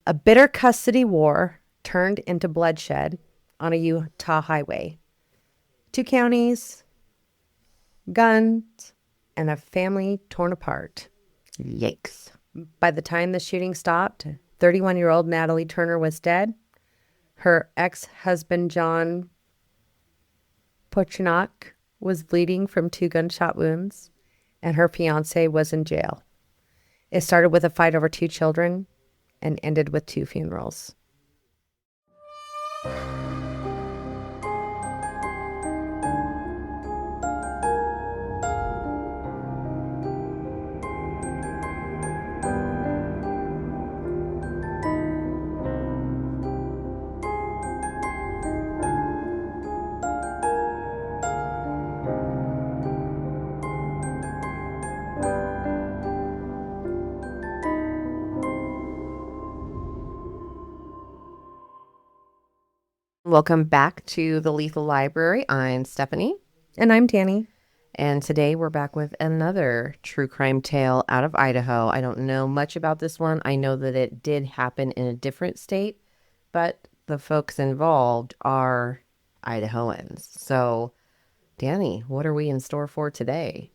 A bitter custody war turned into bloodshed on a Utah highway. 2 counties, guns, and a family torn apart. Yikes. By the time the shooting stopped, 31-year-old Natalie Turner was dead. Her ex-husband, John Ock, was bleeding from 2 gunshot wounds, and her fiancé was in jail. It started with a fight over 2 children and ended with 2 funerals. Welcome back to the Lethal Library. I'm Stephanie. And I'm Dani. And today we're back with another true crime tale out of Idaho. I don't know much about this one. I know that it did happen in a different state, but the folks involved are Idahoans. So, Dani, what are we in store for today?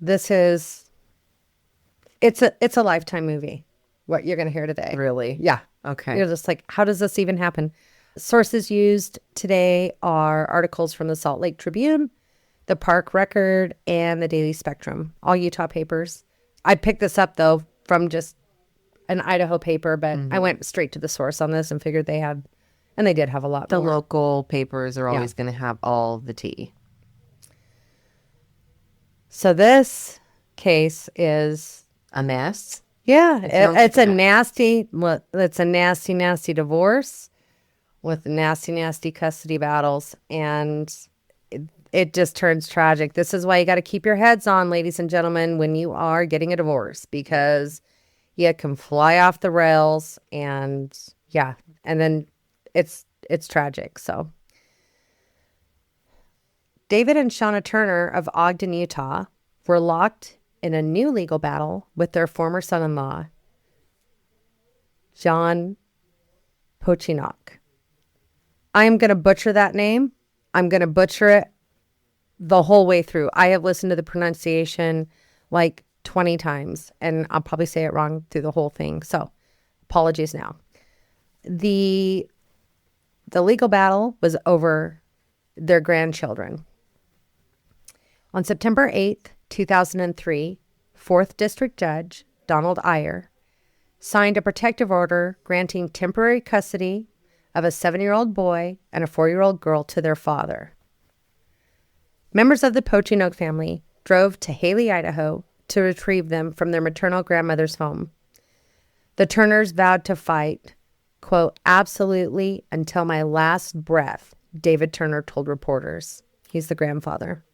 It's a Lifetime movie, what you're going to hear today. Really? Yeah. Okay. You're just like, how does this even happen? Sources used today are articles from the Salt Lake Tribune, the Park Record, and the Daily Spectrum, all Utah papers. I picked this up, though, from just an Idaho paper, but I went straight to the source on this and figured they had, and they did have a lot The more. local papers are always going to have all the tea. So this case is A mess? Yeah, it's a nasty nasty divorce with nasty custody battles, and it just turns tragic. This is why you got to keep your heads on, ladies and gentlemen, when you are getting a divorce, because you can fly off the rails, and then it's tragic. So David and Shauna Turner of Ogden, Utah, were locked in a new legal battle with their former son-in-law, John Ock. I am going to butcher that name. I'm going to butcher it the whole way through. I have listened to the pronunciation like 20 times, and I'll probably say it wrong through the whole thing. So apologies now. The legal battle was over their grandchildren. On September 8th, 2003, 4th District Judge Donald Iyer signed a protective order granting temporary custody of a 7-year-old boy and a 4-year-old girl to their father. Members of the Ock family drove to Haley, Idaho, to retrieve them from their maternal grandmother's home. The Turners vowed to fight, quote, absolutely until my last breath, David Turner told reporters. He's the grandfather.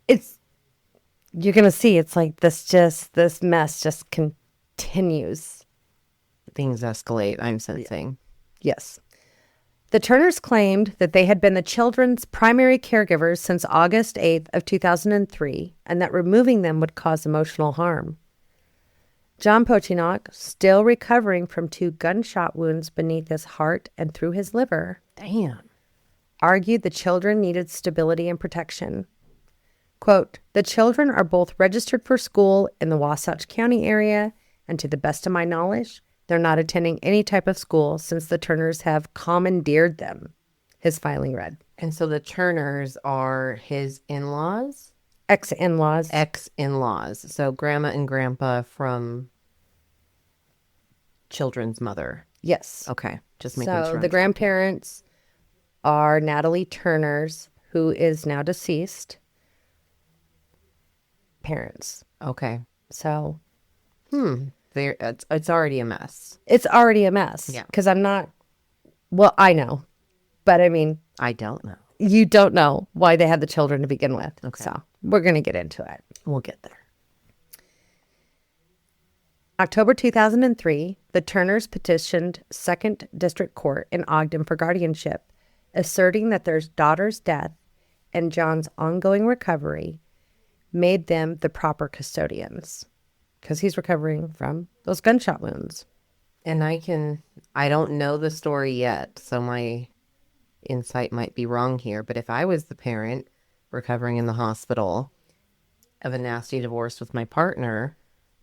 You're going to see, it's like this mess just continues. Things escalate, I'm sensing. Yes. The Turners claimed that they had been the children's primary caregivers since August 8th of 2003, and that removing them would cause emotional harm. John Ock, still recovering from 2 gunshot wounds beneath his heart and through his liver, argued the children needed stability and protection. Quote, the children are both registered for school in the Wasatch County area, and to the best of my knowledge, they're not attending any type of school since the Turners have commandeered them, his filing read. And so the Turners are his in-laws? Ex-in-laws. Ex-in-laws. So grandma and grandpa from children's mother. Yes. Okay. Just making sure. So the grandparents are Natalie Turner's, who is now deceased, parents. Okay. So. It's already a mess. It's already a mess. Yeah. Because I'm not, well, I know. But I mean. I don't know. You don't know why they had the children to begin with. Okay. So we're going to get into it. We'll get there. October 2003, the Turners petitioned 2nd District Court in Ogden for guardianship, asserting that their daughter's death and John's ongoing recovery made them the proper custodians. because he's recovering from those gunshot wounds. And I don't know the story yet, so my insight might be wrong here. But if I was the parent recovering in the hospital of a nasty divorce with my partner,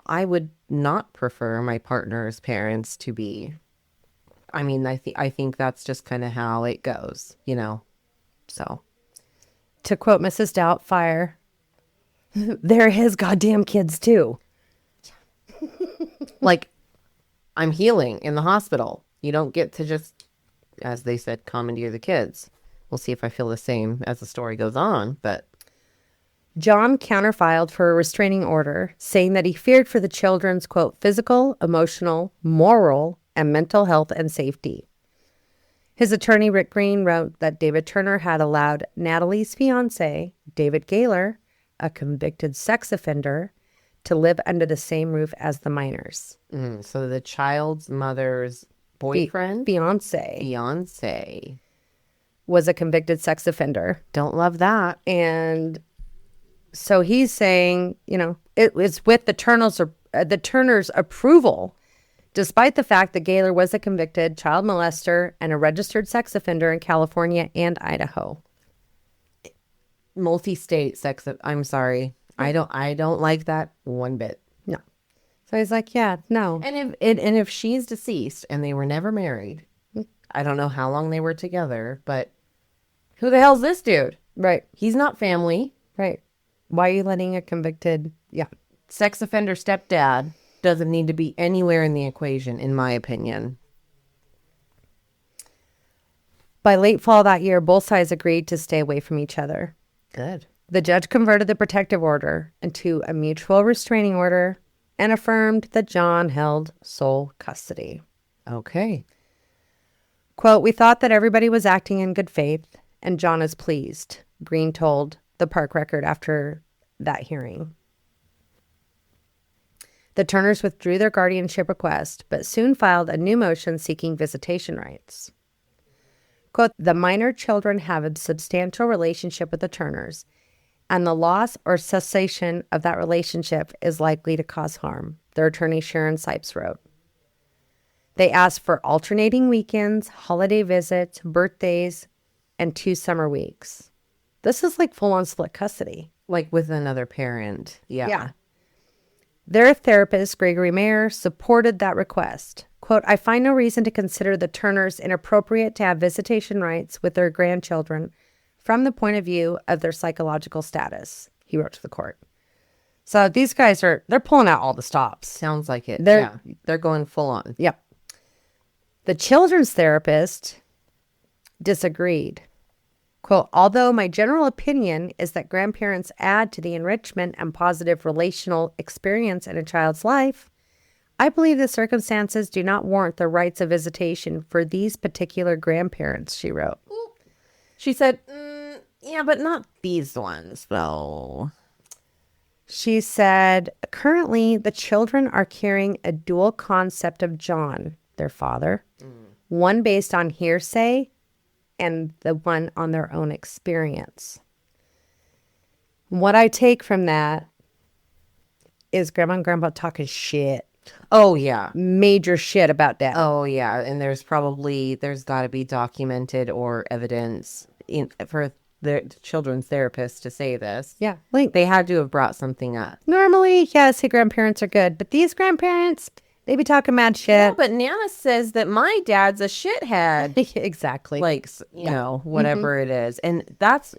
I would not prefer my partner's parents to be. I mean, I think that's just kind of how it goes, you know. So, To quote Mrs. Doubtfire, they're his goddamn kids too. like, I'm healing in the hospital. You don't get to just, as they said, commandeer the kids. We'll see if I feel the same as the story goes on, but John counterfiled for a restraining order, saying that he feared for the children's, quote, physical, emotional, moral, and mental health and safety. His attorney, Rick Green, wrote that David Turner had allowed Natalie's fiancé, David Gaylor, a convicted sex offender, to live under the same roof as the minors. So the child's mother's boyfriend, Fiancé, was a convicted sex offender. Don't love that. And so he's saying, you know, it was with the Turner's approval, despite the fact that Gaylor was a convicted child molester and a registered sex offender in California and Idaho. Multi-state sex. I'm sorry. I don't like that one bit. No. So he's like, yeah, no. And if she's deceased and they were never married, I don't know how long they were together, but who the hell's this dude? Right. He's not family. Right. Why are you letting a convicted? Yeah. Sex offender stepdad doesn't need to be anywhere in the equation, in my opinion. By late fall that year, both sides agreed to stay away from each other. Good. The judge converted the protective order into a mutual restraining order and affirmed that John held sole custody. Okay. Quote, we thought that everybody was acting in good faith, and John is pleased, Green told the Park Record after that hearing. The Turners withdrew their guardianship request, but soon filed a new motion seeking visitation rights. Quote, the minor children have a substantial relationship with the Turners, and the loss or cessation of that relationship is likely to cause harm, their attorney Sharon Sipes wrote. They asked for alternating weekends, holiday visits, birthdays, and 2 summer weeks. This is like full-on split custody. Like with another parent. Yeah. Their therapist, Gregory Mayer, supported that request. Quote, I find no reason to consider the Turners inappropriate to have visitation rights with their grandchildren from the point of view of their psychological status, he wrote to the court. So these guys they're pulling out all the stops. Sounds like it. They're going full on. Yep. The children's therapist disagreed. Quote, although my general opinion is that grandparents add to the enrichment and positive relational experience in a child's life, I believe the circumstances do not warrant the rights of visitation for these particular grandparents, she wrote. She said, yeah, but not these ones, though. She said, currently the children are carrying a dual concept of John, their father, one based on hearsay and the one on their own experience. What I take from that is grandma and grandpa talking shit. Oh, yeah. Major shit about dad. Oh, yeah. And there's got to be documented or evidence for the children's therapist to say this. Yeah. Like they had to have brought something up. Normally, yes, the grandparents are good, but these grandparents, they be talking mad shit. Yeah, but Nana says that my dad's a shithead. Exactly. Like, you know, whatever it is. And that's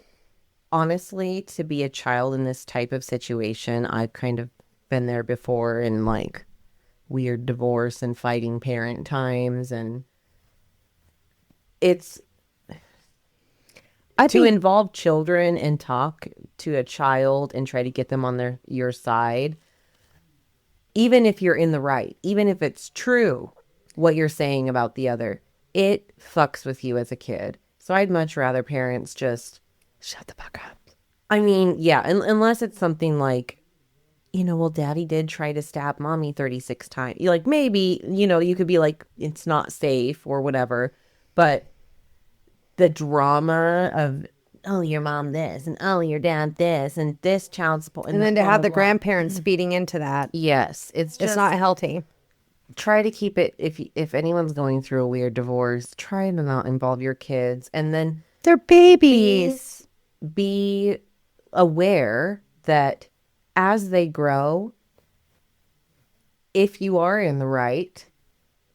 honestly, to be a child in this type of situation, I've kind of been there before in like weird divorce and fighting parent times. And it's to involve children and talk to a child and try to get them on your side. Even if you're in the right, even if it's true what you're saying about the other, it fucks with you as a kid. So I'd much rather parents just shut the fuck up. I mean, yeah, unless it's something like, you know, well, daddy did try to stab mommy 36 times. You're like, maybe, you know, you could be like, it's not safe or whatever. But the drama of oh, your mom this, and oh, your dad this, and this child support. And then to have the blah. grandparents feeding into that, Yes, it's it's not healthy. try to keep it, if anyone's going through a weird divorce, try to not involve your kids, and then They're babies. be aware that as they grow, if you are in the right,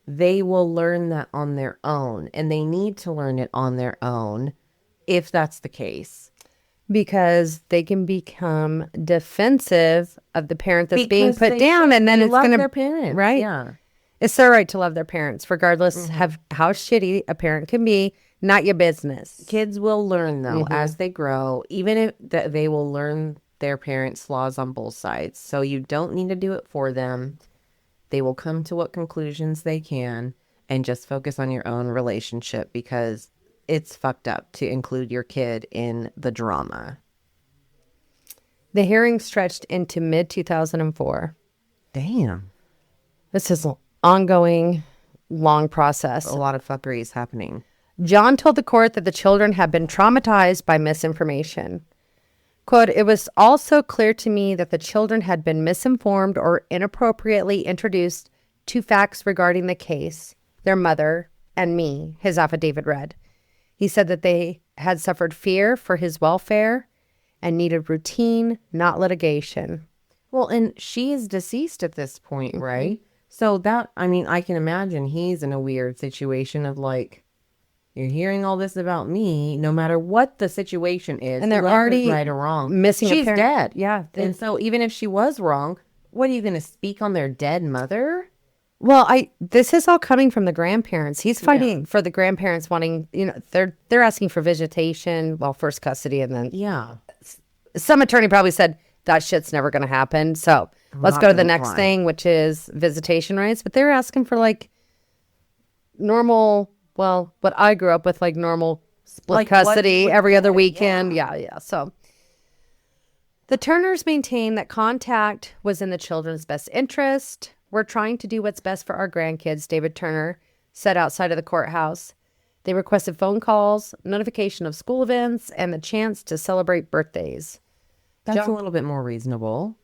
they will learn that on their own, and they need to learn it on their own if that's the case. Because they can become defensive of the parent that's being put they down, and then they it's love going to their parents. right. Yeah. It's their right to love their parents, regardless of how shitty a parent can be. Not your business. Kids will learn though as they grow, even if they will learn their parents' flaws on both sides. So you don't need to do it for them. They will come to what conclusions they can, and just focus on your own relationship, because it's fucked up to include your kid in the drama. The hearing stretched into mid-2004. Damn. This is an ongoing, long process. A lot of fuckery is happening. John told the court that the children had been traumatized by misinformation. Quote, "It was also clear to me that the children had been misinformed or inappropriately introduced to facts regarding the case, their mother, and me," his affidavit read. He said that they had suffered fear for his welfare and needed routine, not litigation. Well, and she is deceased at this point, right? So that, I mean, I can imagine he's in a weird situation of like, you're hearing all this about me, no matter what the situation is. And they're whether already it's right or wrong. missing a She's parent. dead. Yeah. And so even if she was wrong, what are you going to speak on their dead mother? Well, this is all coming from the grandparents. He's fighting for the grandparents wanting, they're asking for visitation, well, first custody, and then Yeah. some attorney probably said that shit's never going to happen. So let's Not go to the gonna next fly. thing, which is visitation rights. But they're asking for like normal, well, what I grew up with, like normal split Like what custody would every other happen, weekend. Yeah. So the Turners maintain that contact was in the children's best interest. "We're trying to do what's best for our grandkids," David Turner said outside of the courthouse. They requested phone calls, notification of school events, and the chance to celebrate birthdays. That's a little bit more reasonable.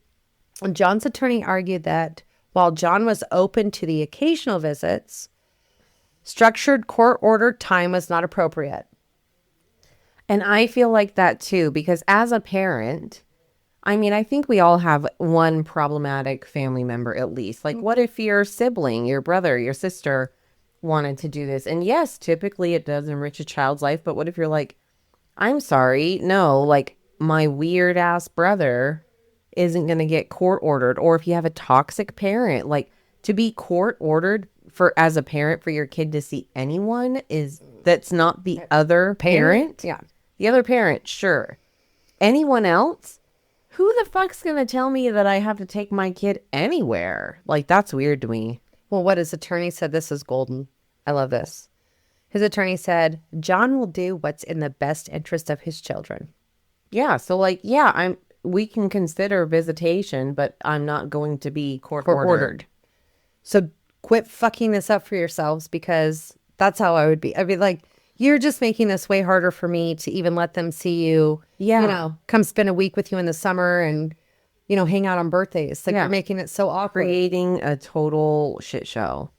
And John's attorney argued that while John was open to the occasional visits, structured court-ordered time was not appropriate. And I feel like that too, because as a parent, I mean, I think we all have one problematic family member at least. Like, what if your sibling, your brother, your sister wanted to do this? And yes, typically it does enrich a child's life. But what if you're like, I'm sorry, no, like my weird ass brother isn't going to get court ordered. Or if you have a toxic parent, like to be court ordered for as a parent for your kid to see anyone that's not the other parent. Yeah. The other parent, sure. Anyone else? Who the fuck's going to tell me that I have to take my kid anywhere? Like, that's weird to me. Well, what his attorney said, this is golden. I love this. His attorney said, "John will do what's in the best interest of his children." Yeah, so like, yeah, we can consider visitation, but I'm not going to be court ordered. So quit fucking this up for yourselves, because that's how I would be. I'd be like, you're just making this way harder for me to even let them see you. Yeah. Come spend a week with you in the summer and, hang out on birthdays. Like, you're making it so awkward. Creating a total shit show.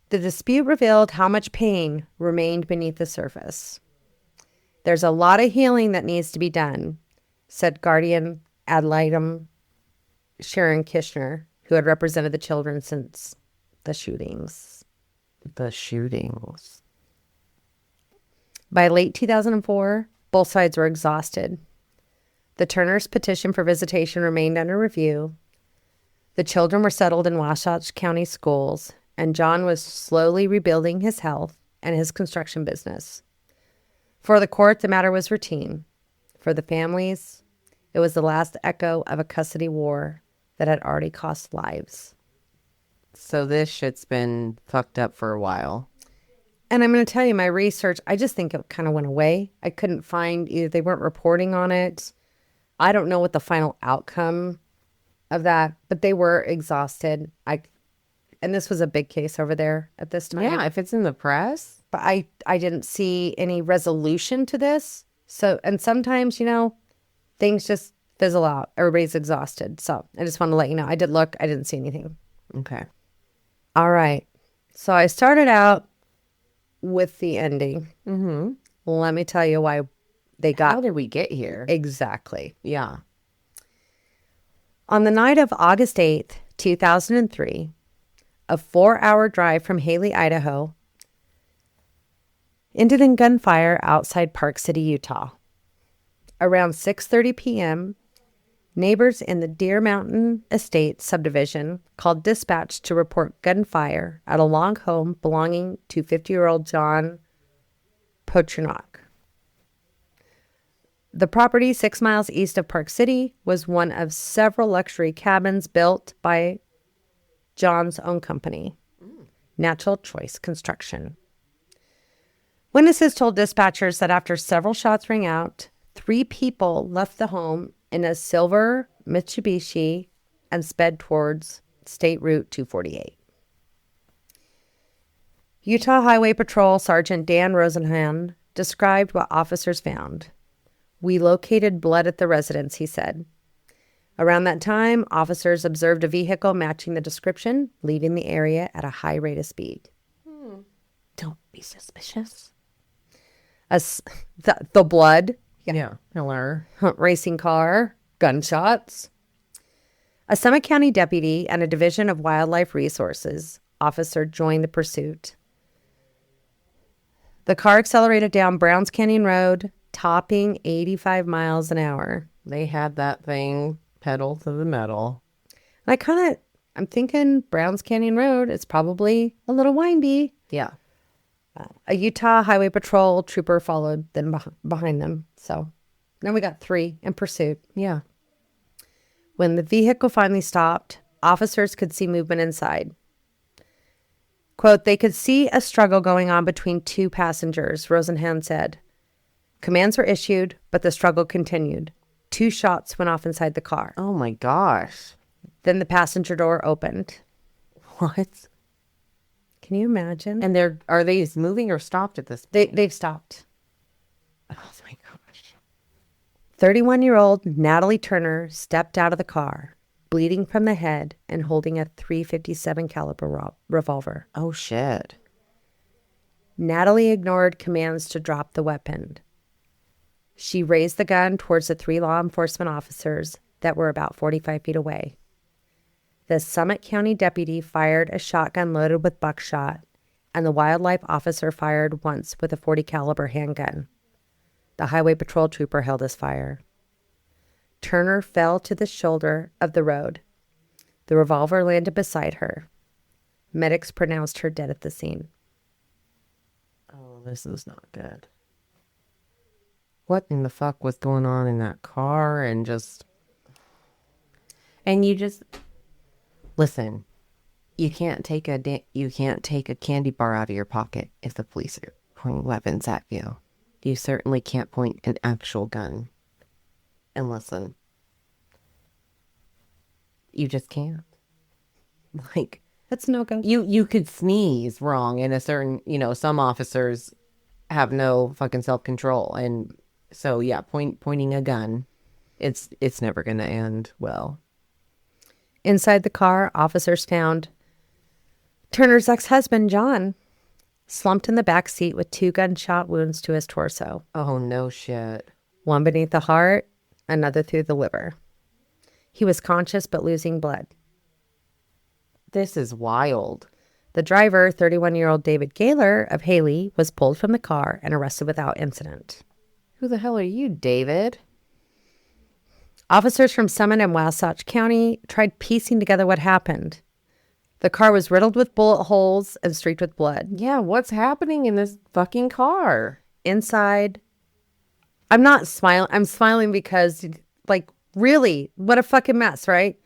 The dispute revealed how much pain remained beneath the surface. "There's a lot of healing that needs to be done," said guardian ad litem Sharon Kishner, who had represented the children since the shootings. The shootings. By late 2004, both sides were exhausted. The Turners' petition for visitation remained under review. The children were settled in Wasatch County schools, and John was slowly rebuilding his health and his construction business. For the court, the matter was routine. For the families, it was the last echo of a custody war that had already cost lives. So this shit's been fucked up for a while. And I'm going to tell you, my research, I just think it kind of went away. I couldn't find, either they weren't reporting on it. I don't know what the final outcome of that, but they were exhausted. And this was a big case over there at this time. Yeah, if it's in the press. But I didn't see any resolution to this. So, and sometimes, things just fizzle out. Everybody's exhausted. So I just want to let you know. I did look. I didn't see anything. Okay. All right. So I started out with the ending. Mm-hmm. Let me tell you why they How got did we get here? exactly. Yeah. On the night of August 8th, 2003, a 4-hour drive from Haley, Idaho, ended in gunfire outside Park City, Utah. Around 6:30 p.m., neighbors in the Deer Mountain Estate subdivision called dispatch to report gunfire at a log home belonging to 50-year-old John Ock. The property 6 miles east of Park City was one of several luxury cabins built by John's own company, Natural Choice Construction. Witnesses told dispatchers that after several shots rang out, 3 people left the home in a silver Mitsubishi and sped towards State Route 248. Utah Highway Patrol Sergeant Dan Rosenhan described what officers found. "We located blood at the residence," he said. Around that time, officers observed a vehicle matching the description, leaving the area at a high rate of speed. Don't be suspicious. The blood. Yeah. Hello. Racing car, gunshots. A Summit County deputy and a Division of Wildlife Resources officer joined the pursuit. The car accelerated down Browns Canyon Road, topping 85 miles an hour. They had that thing pedal to the metal. I'm thinking Browns Canyon Road is probably a little windy. Yeah. A Utah Highway Patrol trooper followed them behind them. So now we got 3 in pursuit. Yeah. When the vehicle finally stopped, officers could see movement inside. Quote, "They could see a struggle going on between 2 passengers," Rosenhan said. Commands were issued, but the struggle continued. 2 shots went off inside the car. Oh my gosh. Then the passenger door opened. What? Can you imagine? And are they moving or stopped at this point? They've stopped. Oh my gosh. 31-year-old Natalie Turner stepped out of the car, bleeding from the head and holding a .357 caliber revolver. Oh shit. Natalie ignored commands to drop the weapon. She raised the gun towards the 3 law enforcement officers that were about 45 feet away. The Summit County deputy fired a shotgun loaded with buckshot, and the wildlife officer fired once with a .40 caliber handgun. The highway patrol trooper held his fire. Turner fell to the shoulder of the road. The revolver landed beside her. Medics pronounced her dead at the scene. Oh, this is not good. What in the fuck was going on in that car? And you just listen. You can't take a candy bar out of your pocket if the police are pointing weapons at you. You certainly can't point an actual gun. And listen, you just can't. Like, That's no go. you could sneeze wrong, and a certain, some officers have no fucking self-control, and so yeah, pointing a gun, it's never gonna end well. Inside the car, officers found Turner's ex-husband, John, slumped in the back seat with 2 gunshot wounds to his torso. Oh no shit. One beneath the heart, another through the liver. He was conscious but losing blood. This is wild. The driver, 31-year-old David Gaylor of Haley, was pulled from the car and arrested without incident. Who the hell are you, David? Officers from Summit and Wasatch County tried piecing together what happened. The car was riddled with bullet holes and streaked with blood. Yeah, what's happening in this fucking car? Inside, I'm not smiling. I'm smiling because, really, what a fucking mess, right?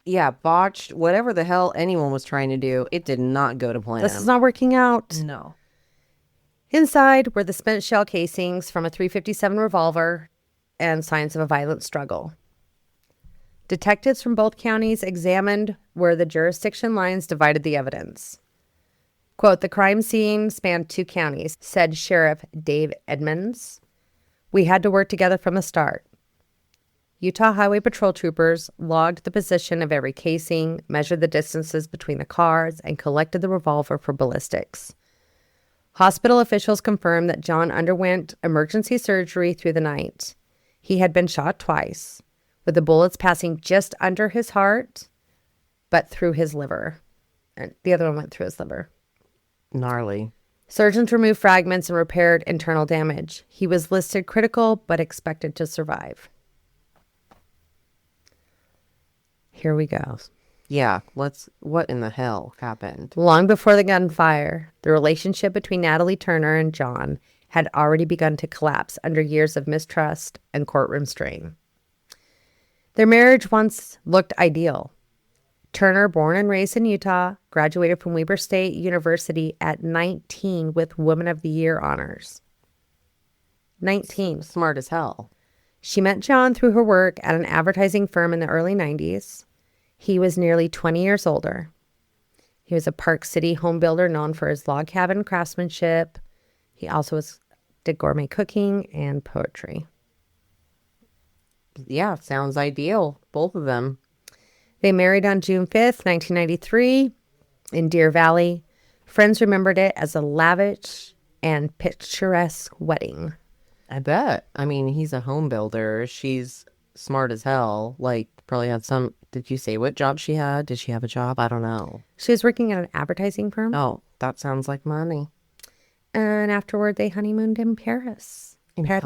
Yeah, botched, whatever the hell anyone was trying to do, it did not go to plan. This is not working out. No. Inside were the spent shell casings from a .357 revolver and signs of a violent struggle. Detectives from both counties examined where the jurisdiction lines divided the evidence. Quote, "The crime scene spanned 2 counties," said Sheriff Dave Edmonds. We had to work together from the start. Utah Highway Patrol troopers logged the position of every casing, measured the distances between the cars, and collected the revolver for ballistics. Hospital officials confirmed that John underwent emergency surgery through the night. He had been shot twice, with the bullets passing just under his heart, but through his liver. And the other one went through his liver. Gnarly. Surgeons removed fragments and repaired internal damage. He was listed critical, but expected to survive. Here we go. Yeah, what in the hell happened? Long before the gunfire, the relationship between Natalie Turner and John had already begun to collapse under years of mistrust and courtroom strain. Their marriage once looked ideal. Turner, born and raised in Utah, graduated from Weber State University at 19 with Woman of the Year honors. 19. Smart as hell. She met John through her work at an advertising firm in the early 90s. He was nearly 20 years older. He was a Park City home builder known for his log cabin craftsmanship. He also did gourmet cooking and poetry. Yeah, sounds ideal. Both of them. They married on June 5th, 1993 in Deer Valley. Friends remembered it as a lavish and picturesque wedding. I bet. I mean, he's a home builder. She's smart as hell. Like, probably had some... Did you say what job she had? Did she have a job? I don't know. She was working at an advertising firm. Oh, that sounds like money. And afterward, they honeymooned in Paris. In Paris.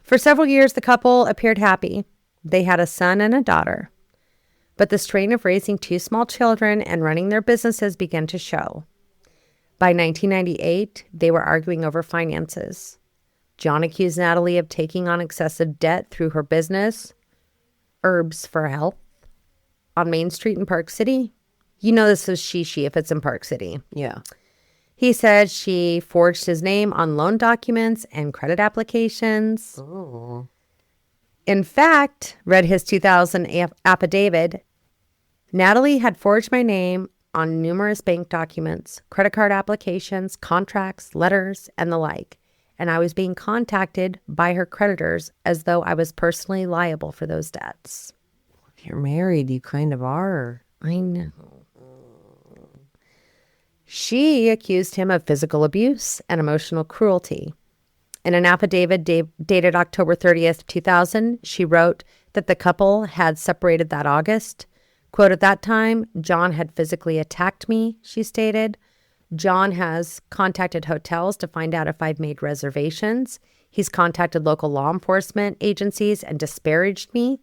For several years, the couple appeared happy. They had a son and a daughter. But the strain of raising two small children and running their businesses began to show. By 1998, they were arguing over finances. John accused Natalie of taking on excessive debt through her business, Herbs for Health, on Main Street in Park City. You know this is she if it's in Park City. Yeah. He said she forged his name on loan documents and credit applications. Oh. In fact, read his 2000 affidavit, Natalie had forged my name on numerous bank documents, credit card applications, contracts, letters, and the like. And I was being contacted by her creditors as though I was personally liable for those debts. If you're married, you kind of are. I know. She accused him of physical abuse and emotional cruelty. In an affidavit dated October 30th, 2000, she wrote that the couple had separated that August. Quote, at that time, John had physically attacked me, she stated. John has contacted hotels to find out if I've made reservations. He's contacted local law enforcement agencies and disparaged me.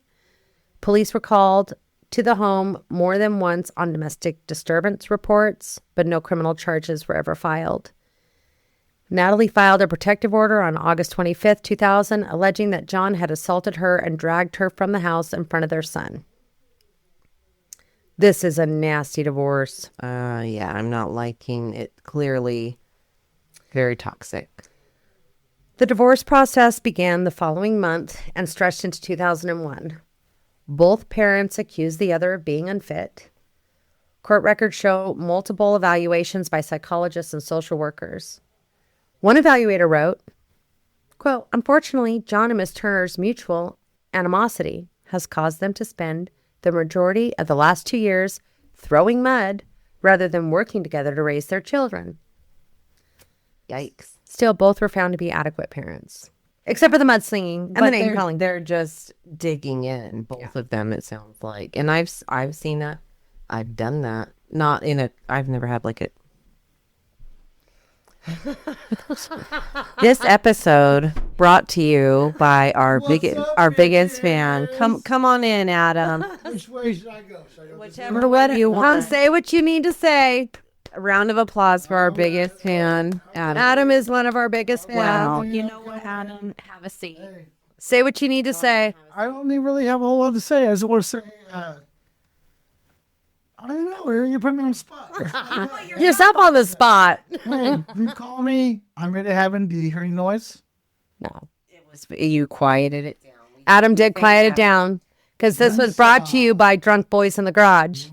Police were called to the home more than once on domestic disturbance reports, but no criminal charges were ever filed. Natalie filed a protective order on August 25th, 2000, alleging that John had assaulted her and dragged her from the house in front of their son. This is a nasty divorce. Yeah, I'm not liking it. Clearly very toxic. The divorce process began the following month and stretched into 2001. Both parents accused the other of being unfit. Court records show multiple evaluations by psychologists and social workers. One evaluator wrote, quote, unfortunately, John and Miss Turner's mutual animosity has caused them to spend the majority of the last 2 years throwing mud rather than working together to raise their children. Yikes. Still, both were found to be adequate parents. Except for the mudslinging and the name calling. They're just digging in, both of them, it sounds like. And I've seen that. I've done that. Not in a, I've never had like a. This episode brought to you by our biggest fan. Come on in, Adam. Which way should I go? Should I go Whichever way you want. Say what you need to say. A round of applause for our biggest fan, Adam. Adam is one of our biggest fans. Wow. You know what, Adam? Have a seat. Say what you need to say. I don't even really have a whole lot to say. I just want to say, I don't know. You put me on the spot. Yourself on the spot. Hey, you call me. I'm ready to have it. Did you hear any noise? No. It was you quieted it down. Adam did quiet it down. Because this was brought to you by Drunk Boys in the Garage.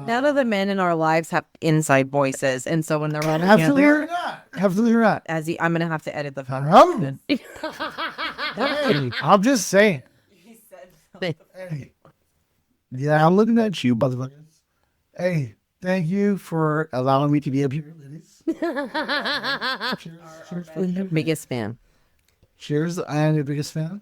None of the men in our lives have inside voices, and so when they're on Absolutely not. Absolutely not. I'm gonna have to edit the phone. Hey, I'm just saying. Hey. Yeah, I'm looking at you, motherfuckers. Hey, thank you for allowing me to be up here, ladies. Biggest fan. Cheers. I am your biggest fan.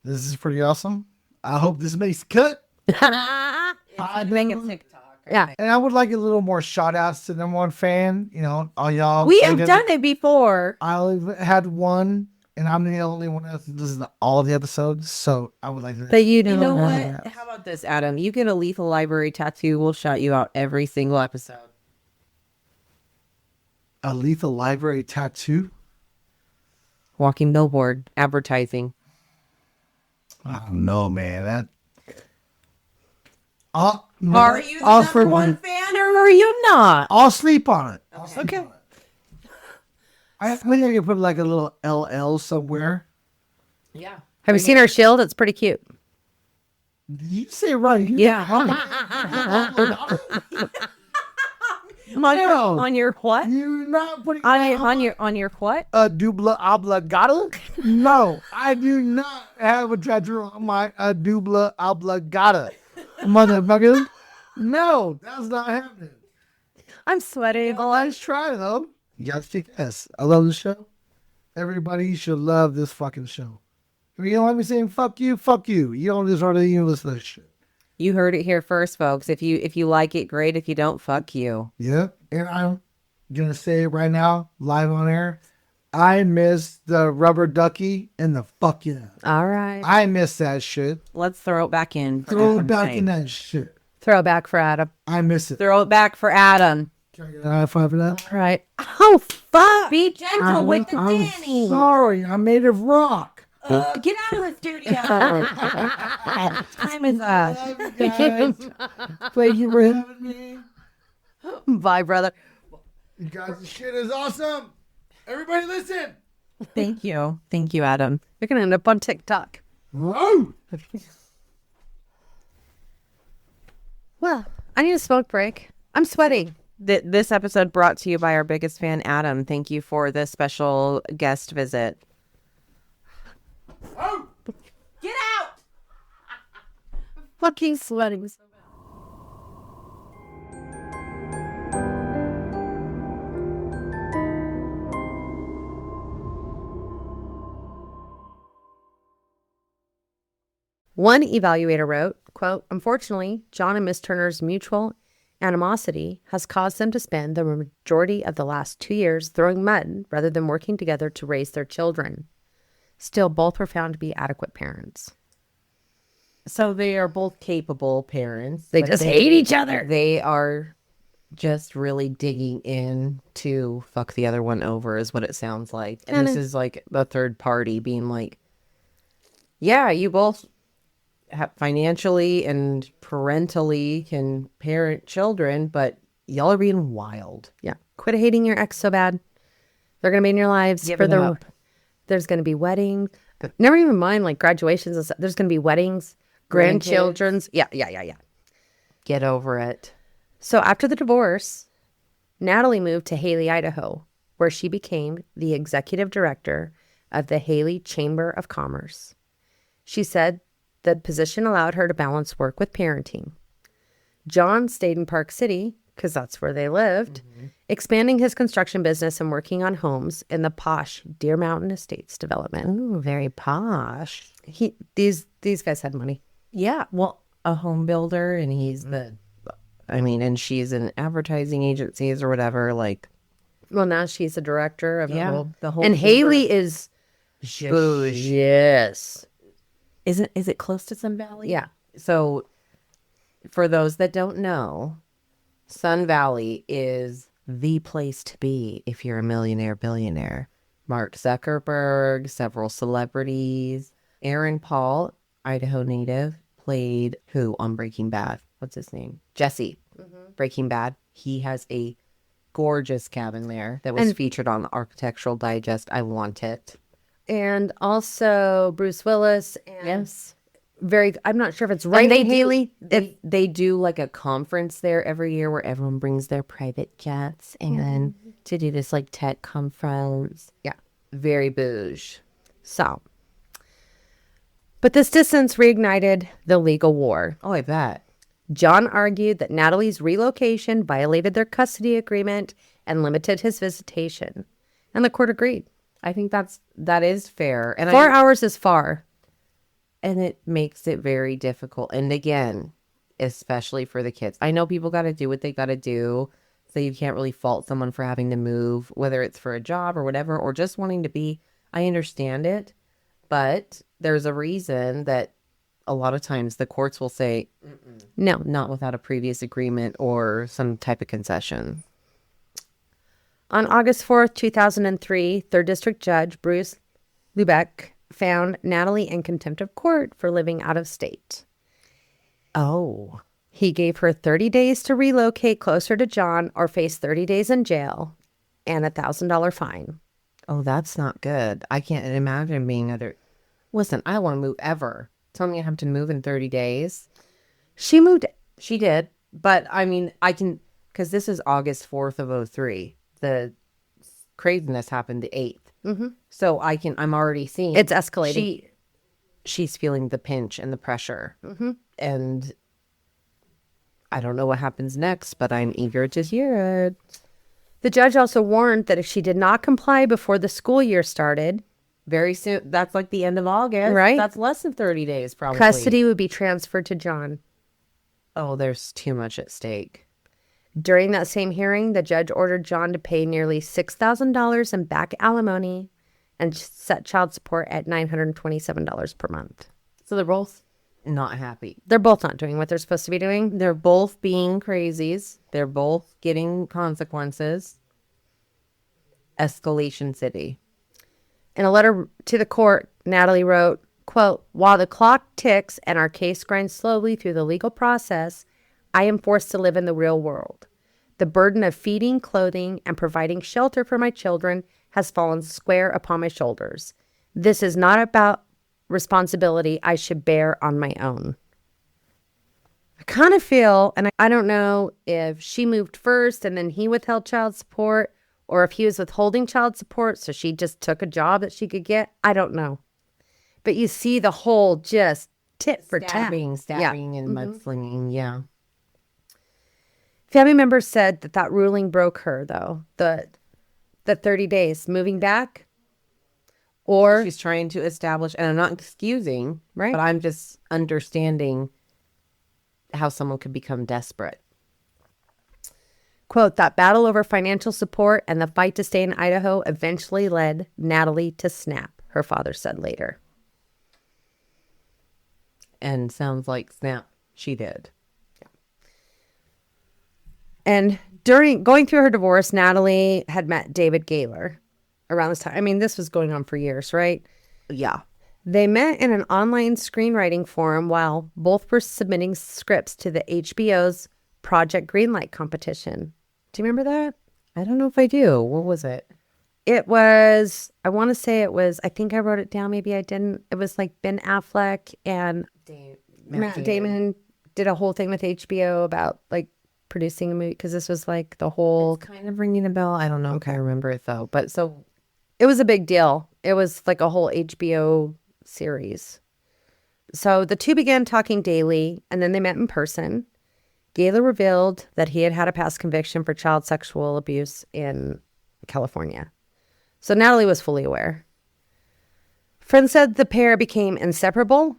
This is pretty awesome. I hope this makes cut. Make a TikTok. Yeah. And I would like a little more shout outs to number one fan. You know, all y'all. We have done it before. I only had one, and I'm the only one that listens to all of the episodes. So I would like to. But you You know know what? How about this, Adam? You get a Lethal Library tattoo. We'll shout you out every single episode. A Lethal Library tattoo? Walking billboard advertising. I don't know, man. That. Are you I'll the for number one one. fan or are you not? I'll sleep on it. Okay. I think I can put like a little LL somewhere. Yeah. Have you seen our shield? It's pretty cute. Did you say right? Yeah. No. On your what? You're not putting On your what? a dubla oblongata? No, I do not have a tattoo on my dubla oblongata. Motherfucker. No, that's not happening. I'm sweating. Oh, let's try though. You guys kick ass. I love the show. Everybody should love this fucking show. If you don't like me saying fuck you, fuck you. You don't deserve to even listen to this shit. You heard it here first, folks. If you like it, great. If you don't, fuck you. Yeah. And I'm gonna say it right now, live on air. I miss the rubber ducky and the fuck yeah. All right. I miss that shit. Let's throw it back in. Throw it back in that shit. Throw it back for Adam. I miss it. Throw it back for Adam. Can I get a high five for that? All right. Oh, fuck. Be gentle with the I'm Danny. sorry, I made it rock. Get out of the studio. Time is up. Guys, thank you for having me. Bye, brother. You guys, this shit is awesome. Everybody listen. Thank you. Thank you, Adam. You're going to end up on TikTok. Whoa. Well, I need a smoke break. I'm sweating. This episode brought to you by our biggest fan, Adam. Thank you for this special guest visit. Oh. Get out! Fucking sweating so bad. One evaluator wrote, quote, "Unfortunately, John and Miss Turner's mutual animosity has caused them to spend the majority of the last 2 years throwing mud rather than working together to raise their children. Still, both were found to be adequate parents." So they are both capable parents. They but just hate each other. They are just really digging in to fuck the other one over is what it sounds like. And this is like the third party being like, yeah, you both have financially and parentally can parent children, but y'all are being wild. Yeah. Quit hating your ex so bad. They're going to be in your lives Give for it the. up. There's going to be weddings. Never even mind like graduations and stuff. There's going to be weddings, grandchildren's. Yeah. Get over it. So after the divorce, Natalie moved to Haley, Idaho, where she became the executive director of the Haley Chamber of Commerce. She said the position allowed her to balance work with parenting. John stayed in Park City, because that's where they lived, expanding his construction business and working on homes in the posh Deer Mountain Estates development. Ooh, very posh. These guys had money. Yeah. Well, a home builder, and he's and she's in advertising agencies or whatever. Like, Well, now she's a director of the whole and chamber. Haley is yes. Is it close to Sun Valley? Yeah. So, for those that don't know, Sun Valley is the place to be if you're a millionaire, billionaire. Mark Zuckerberg, several celebrities. Aaron Paul, Idaho native, played who on Breaking Bad? What's his name? Jesse. Breaking Bad. He has a gorgeous cabin there that was featured on the Architectural Digest. I want it. And also Bruce Willis and I'm not sure if it's right, they Haley. They do like a conference there every year where everyone brings their private jets and to do this like tech conference. Yeah. Very bouge. So, but this distance reignited the legal war. Oh, I bet. John argued that Natalie's relocation violated their custody agreement and limited his visitation. And the court agreed. I think that is fair. And 4 hours is far. And it makes it very difficult. And again, especially for the kids. I know people got to do what they got to do. So you can't really fault someone for having to move, whether it's for a job or whatever, or just wanting to be. I understand it. But there's a reason that a lot of times the courts will say, no, not without a previous agreement or some type of concession. On August 4th, 2003, 3rd District Judge Bruce Lubeck found Natalie in contempt of court for living out of state. Oh. He gave her 30 days to relocate closer to John or face 30 days in jail and a $1,000 fine. Oh, that's not good. I can't imagine being other. Listen, I don't want to move ever. Tell me I have to move in 30 days. She moved. She did. But I mean, I can, because this is August 4th of 03. The craziness happened the 8th. Mm-hmm. So I'm already seeing. It's escalating. She's feeling the pinch and the pressure. Mm-hmm. And I don't know what happens next, but I'm eager to hear it. The judge also warned that if she did not comply before the school year started, very soon, that's like the end of August. Right. That's less than 30 days, probably. Custody would be transferred to John. Oh, there's too much at stake. During that same hearing, the judge ordered John to pay nearly $6,000 in back alimony and set child support at $927 per month. So they're both not happy. They're both not doing what they're supposed to be doing. They're both being crazies. They're both getting consequences. Escalation city. In a letter to the court, Natalie wrote, quote, "While the clock ticks and our case grinds slowly through the legal process, I am forced to live in the real world. The burden of feeding, clothing, and providing shelter for my children has fallen square upon my shoulders. This is not about responsibility I should bear on my own." I kind of feel, and I don't know if she moved first and then he withheld child support, or if he was withholding child support so she just took a job that she could get. I don't know. But you see the whole just tit for tat. Stabbing and mudslinging, yeah. Family members said that ruling broke her, though. The 30 days moving back, or she's trying to establish, and I'm not excusing, right? But I'm just understanding how someone could become desperate. Quote, "That battle over financial support and the fight to stay in Idaho eventually led Natalie to snap," her father said later. And sounds like snap, she did. And during going through her divorce, Natalie had met David Gaylor around this time. I mean, this was going on for years, right? Yeah. They met in an online screenwriting forum while both were submitting scripts to the HBO's Project Greenlight competition. Do you remember that? I don't know if I do. What was it? It was, I want to say it was, I think I wrote it down. Maybe I didn't. It was like Ben Affleck and Matt Damon did a whole thing with HBO about like producing a movie, because this was like the whole... It's kind of ringing a bell. I don't know if I remember it though. But so... It was a big deal. It was like a whole HBO series. So the two began talking daily, and then they met in person. Gaylor revealed that he had had a past conviction for child sexual abuse in California. So Natalie was fully aware. Friends said the pair became inseparable,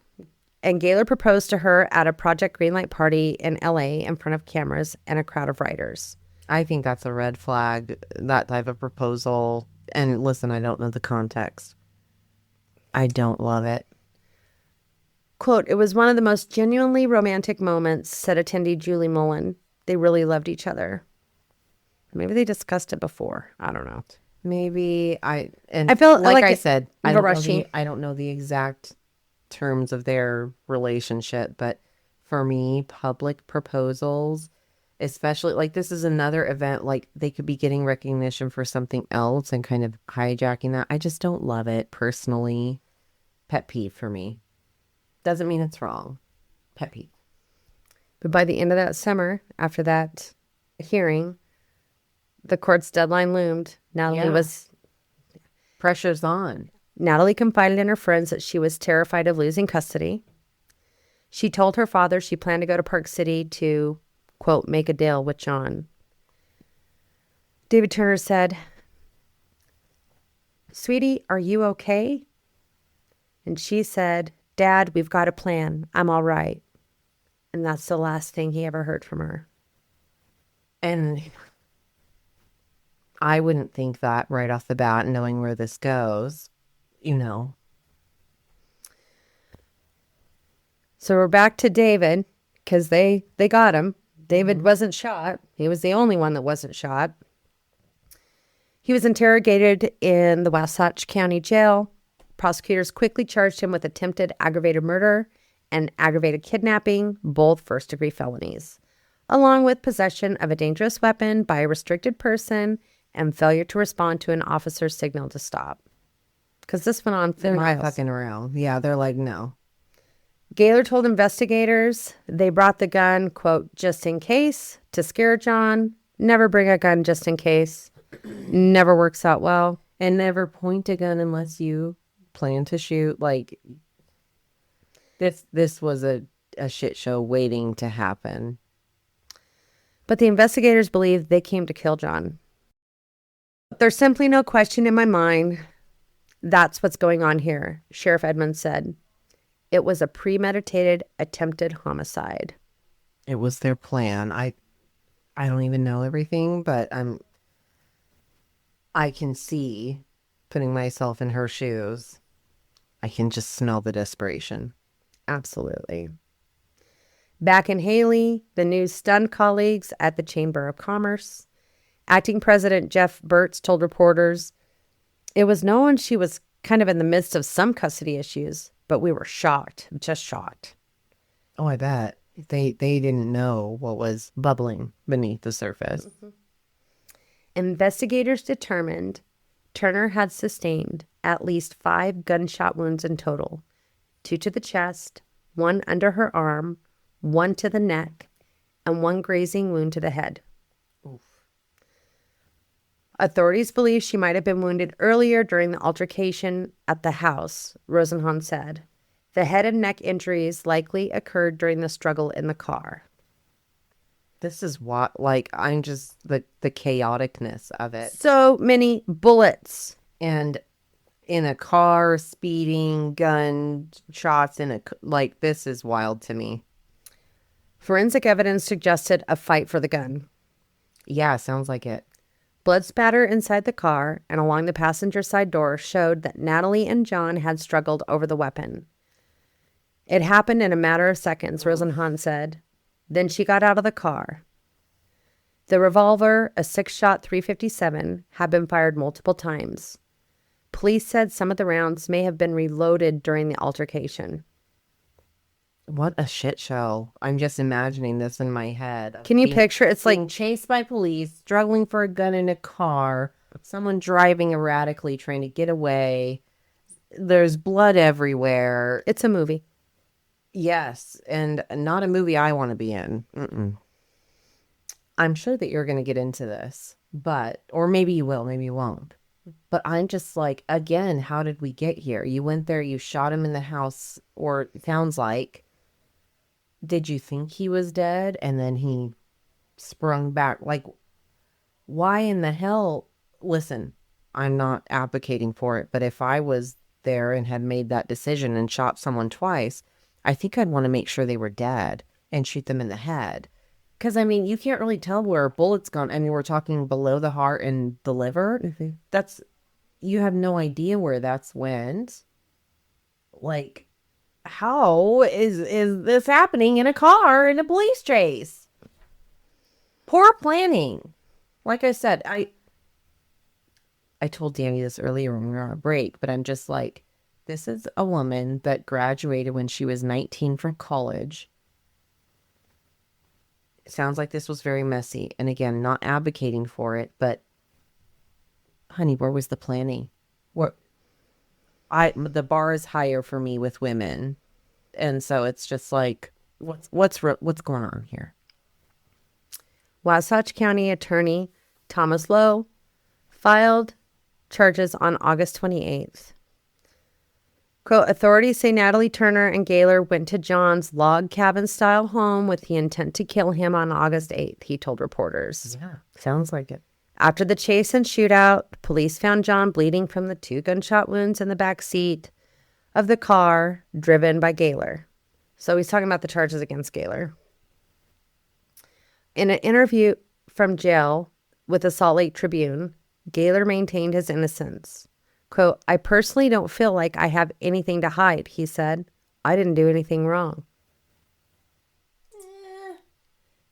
and Gaylor proposed to her at a Project Greenlight party in LA in front of cameras and a crowd of writers. I think that's a red flag, that type of proposal. And listen, I don't know the context. I don't love it. Quote, "It was one of the most genuinely romantic moments," said attendee Julie Mullen. "They really loved each other." Maybe they discussed it before. I don't know. Maybe I feel like I it, said, I don't know the exact terms of their relationship, but for me, public proposals, especially like this is another event, like they could be getting recognition for something else and kind of hijacking that. I just don't love it personally. Pet peeve for me. Doesn't mean it's wrong. Pet peeve. But by the end of that summer, after that hearing, the court's deadline loomed. Yeah. Pressure's on. Natalie confided in her friends that she was terrified of losing custody. She told her father she planned to go to Park City to, quote, make a deal with John. David Turner said, "Sweetie, are you okay?" And she said, "Dad, we've got a plan. I'm all right." And that's the last thing he ever heard from her. And I wouldn't think that right off the bat, knowing where this goes, you know. So we're back to David, because they got him. David wasn't shot. He was the only one that wasn't shot. He was interrogated in the Wasatch County Jail. Prosecutors quickly charged him with attempted aggravated murder and aggravated kidnapping, both first-degree felonies, along with possession of a dangerous weapon by a restricted person and failure to respond to an officer's signal to stop. Because this went on for They're not miles. fucking around. Yeah, they're like, no. Gaylor told investigators they brought the gun, quote, just in case, to scare John. Never bring a gun just in case. Never works out well. And never point a gun unless you plan to shoot. Like, this was a shit show waiting to happen. But the investigators believe they came to kill John. There's simply no question in my mind that's what's going on here, Sheriff Edmonds said. It was a premeditated, attempted homicide. It was their plan. I don't even know everything, but I can see, putting myself in her shoes, I can just smell the desperation. Absolutely. Back in Haley, the news stunned colleagues at the Chamber of Commerce. Acting President Jeff Burtz told reporters, "It was known she was kind of in the midst of some custody issues, but we were shocked, just shocked." Oh, I bet. They didn't know what was bubbling beneath the surface. Mm-hmm. Investigators determined Turner had sustained at least 5 gunshot wounds in total, 2 to the chest, 1 under her arm, 1 to the neck, and 1 grazing wound to the head. Oof. Authorities believe she might have been wounded earlier during the altercation at the house, Rosenhan said. The head and neck injuries likely occurred during the struggle in the car. This is what, like, I'm just the chaoticness of it. So many bullets. And in a car, speeding, gun shots like, this is wild to me. Forensic evidence suggested a fight for the gun. Yeah, sounds like it. Blood spatter inside the car and along the passenger side door showed that Natalie and John had struggled over the weapon. It happened in a matter of seconds, Rosenhan said. Then she got out of the car. The revolver, a 6-shot .357, had been fired multiple times. Police said some of the rounds may have been reloaded during the altercation. What a shit show. I'm just imagining this in my head. Can you picture? It's Being like chased by police, struggling for a gun in a car, someone driving erratically, trying to get away. There's blood everywhere. it's a movie. Yes, and not a movie I want to be in. Mm-mm. I'm sure that you're going to get into this, or maybe you will, maybe you won't. But I'm just like, again, how did we get here? You went there, you shot him in the house, or it sounds like. Did you think he was dead? And then he sprung back. Like, why in the hell? Listen, I'm not advocating for it, but if I was there and had made that decision and shot someone twice, I think I'd want to make sure they were dead and shoot them in the head. Because, I mean, you can't really tell where a bullet's gone. I mean, we're talking below the heart and the liver. Mm-hmm. You have no idea where that's went. Like, how is this happening in a car in a police chase? Poor planning. Like I said, I told Dani this earlier when we were on a break, but I'm just like, this is a woman that graduated when she was 19 from college. It sounds like this was very messy. And again, not advocating for it, but honey, where was the planning? The bar is higher for me with women And so it's just like, what's going on here? Wasatch County Attorney Thomas Lowe filed charges on August 28th. Quote, authorities say Natalie Turner and Gaylor went to John's log cabin-style home with the intent to kill him on August 8th, he told reporters. Yeah, sounds like it. After the chase and shootout, police found John bleeding from the 2 gunshot wounds in the back seat of the car driven by Gaylor. So he's talking about the charges against Gaylor. In an interview from jail with the Salt Lake Tribune, Gaylor maintained his innocence. Quote, I personally don't feel like I have anything to hide, he said. I didn't do anything wrong.